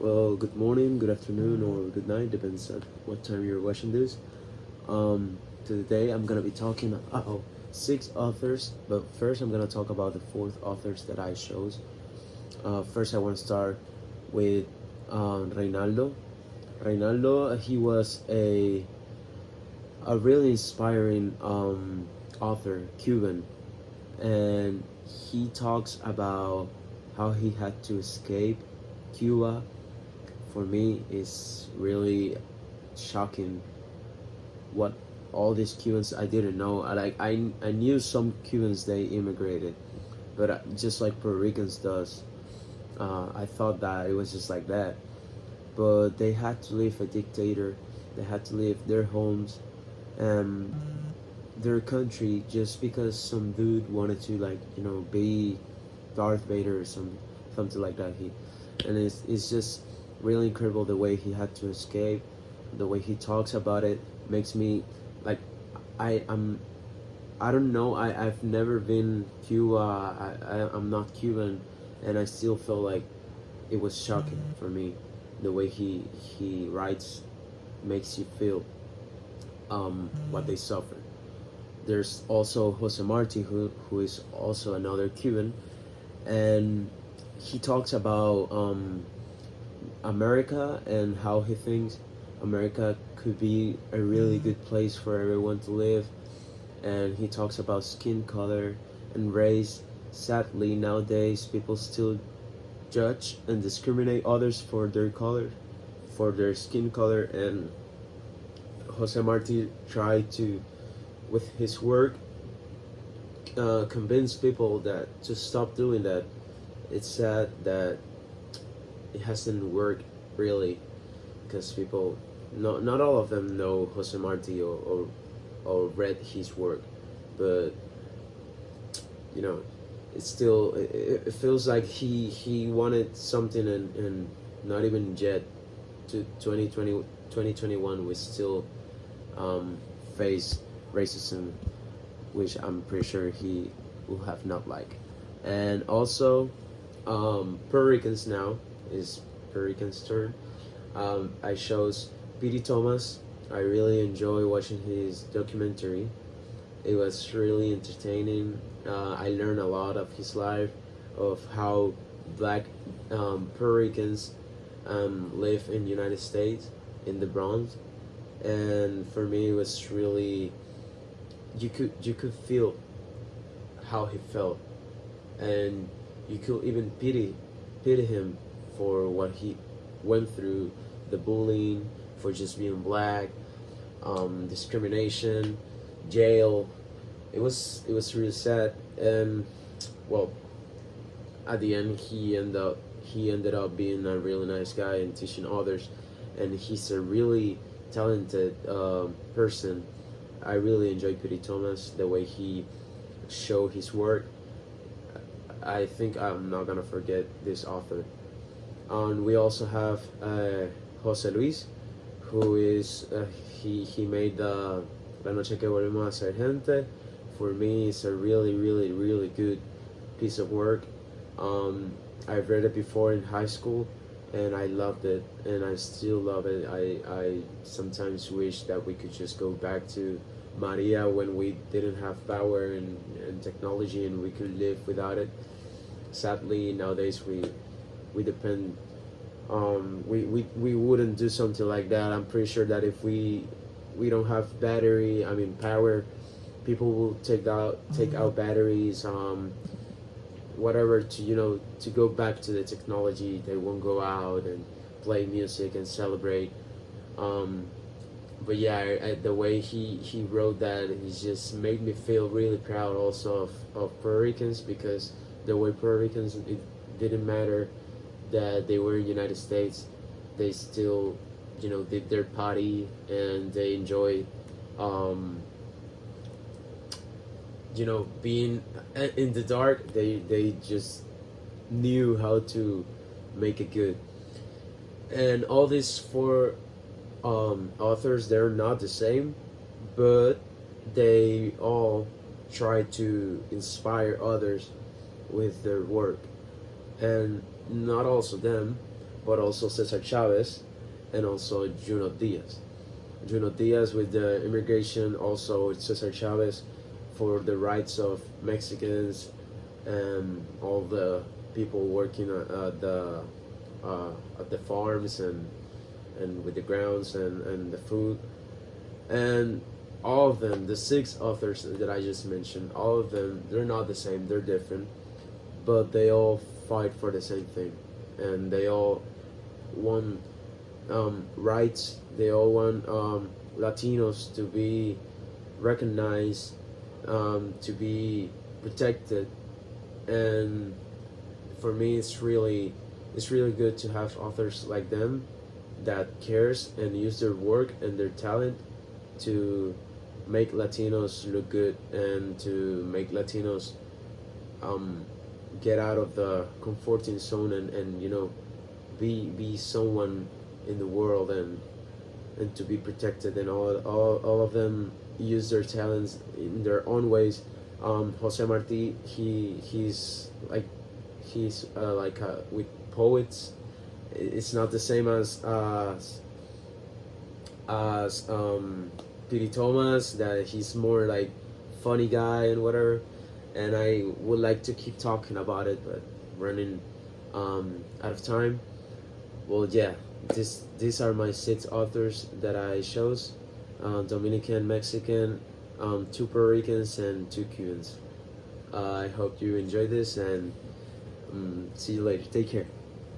Well, good morning, good afternoon, or good night, depends on what time you're watching this. Today I'm gonna be talking about six authors, but first I'm gonna talk about the fourth authors that I chose. First, I want to start with Reinaldo. Reinaldo, he was a really inspiring author, Cuban, and he talks about how he had to escape Cuba. For me, it's really shocking what all these Cubans I didn't know. I knew some Cubans they immigrated, but just like Puerto Ricans does, I thought that it was just like that. But they had to leave a dictator. They had to leave their homes and their country just because some dude wanted to be Darth Vader or something like that. It's just really incredible the way he had to escape, the way he talks about it makes me like I I'm I don't know. I've never been Cuba. I'm not Cuban, and I still feel like it was shocking for me. The way he writes makes you feel what they suffered. There's also Jose Marti, who is also another Cuban, and he talks about America and how he thinks America could be a really good place for everyone to live. And he talks about skin color and race. Sadly, nowadays people still judge and discriminate others for their color, for their skin color. And Jose Marti tried to, with his work, convince people that to stop doing that. It's sad that it hasn't worked really, because people, not all of them know Jose Marti or read his work, but you know, it's still it feels like he wanted something, and not even yet to 2021 we still face racism, which I'm pretty sure he will have not liked. And also Puerto Ricans now is Puerto Ricans turn. I chose P.D. Thomas. I really enjoy watching his documentary. It was really entertaining. I learned a lot of his life, of how black Puerto Ricans live in the United States, in the Bronx, and for me it was really, you could feel how he felt, and you could even pity him for what he went through, the bullying, for just being black, discrimination, jail. It was really sad, and well, at the end he ended up being a really nice guy and teaching others, and he's a really talented person. I really enjoy Pity Thomas, the way he showed his work. I think I'm not gonna forget this author. And we also have Jose Luis, who is he made La Noche que Volvemos a Ser Gente. For me, it's a really, really, really good piece of work. I've read it before in high school, and I loved it, and I still love it. I sometimes wish that we could just go back to Maria when we didn't have power and technology, and we could live without it. Sadly, nowadays we depend. We wouldn't do something like that. I'm pretty sure that if we don't have battery, I mean power, people will take out batteries, whatever, to to go back to the technology. They won't go out and play music and celebrate. But yeah, the way he wrote that, it just made me feel really proud also of Puerto Ricans, because the way Puerto Ricans, it didn't matter that they were in the United States, they still did their party, and they enjoyed being in the dark. They just knew how to make it good. And all these four authors, they're not the same, but they all try to inspire others with their work. And not also them, but also Cesar Chavez, and also Junot Diaz. Junot Diaz with the immigration, also Cesar Chavez for the rights of Mexicans and all the people working at the farms and with the grounds and the food. And all of them, the six authors that I just mentioned, all of them, they're not the same, they're different, but they all fight for the same thing, and they all want rights. They all want Latinos to be recognized, to be protected, and for me, it's really good to have authors like them that cares and use their work and their talent to make Latinos look good and to make Latinos um, get out of the comforting zone and be someone in the world and to be protected, and all of them use their talents in their own ways. Jose Marti, he's like with poets. It's not the same as Piri Thomas, that he's more like funny guy and whatever. And I would like to keep talking about it, but running out of time. Well, yeah, these are my six authors that I chose: Dominican, Mexican, two Puerto Ricans, and two Cubans. I hope you enjoy this, and see you later. Take care.